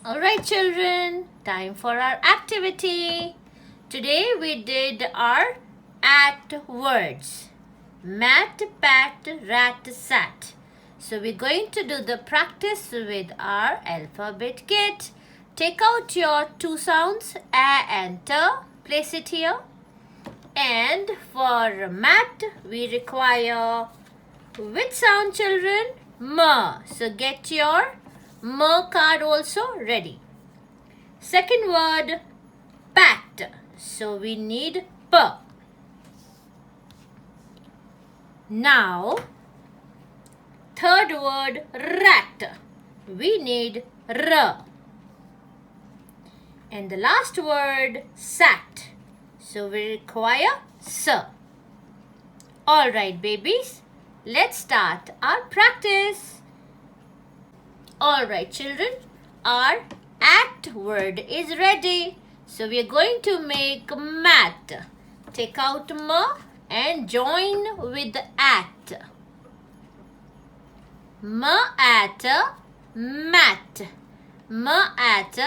Alright children, time for our activity. Today we did our at words. Mat, pat, rat, sat. So we're going to do the practice with our alphabet kit. Take out your two sounds, a and t. Place it here. And for mat, we require which sound children? M. So get your M card also ready. Second word, pat. So we need P. Now, third word, rat. We need R. And the last word, sat. So we require S. Alright babies, let's start our practice. Alright children, our at word is ready. So we are going to make mat. Take out M and join with at. M at mat. M at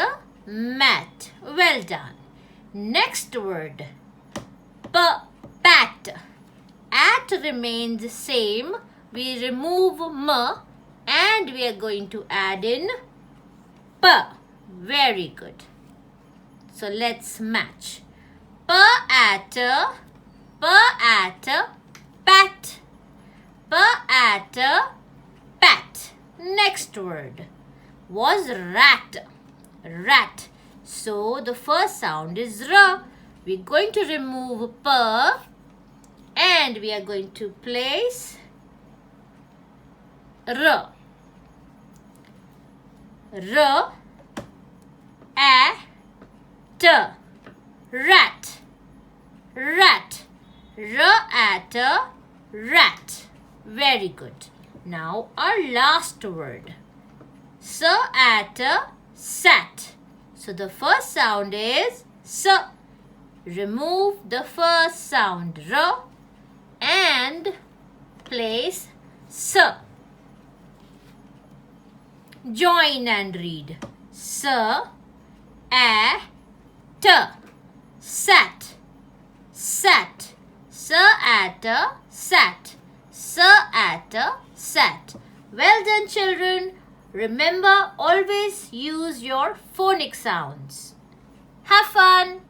mat. Well done. Next word, pat. At remains same. We remove M and we are going to add in P. Very good. So let's match. P at pat. P at pat. Next word was rat. Rat. So the first sound is R. We're going to remove P and we are going to place R. R, a, t, rat, rat, r at rat. Very good. Now our last word, s at sat. So the first sound is s. Remove the first sound r and place s. Join and read. S, a, t, sat, sat, s at sat, s at sat. Well done children. Remember, always use your phonic sounds. Have fun.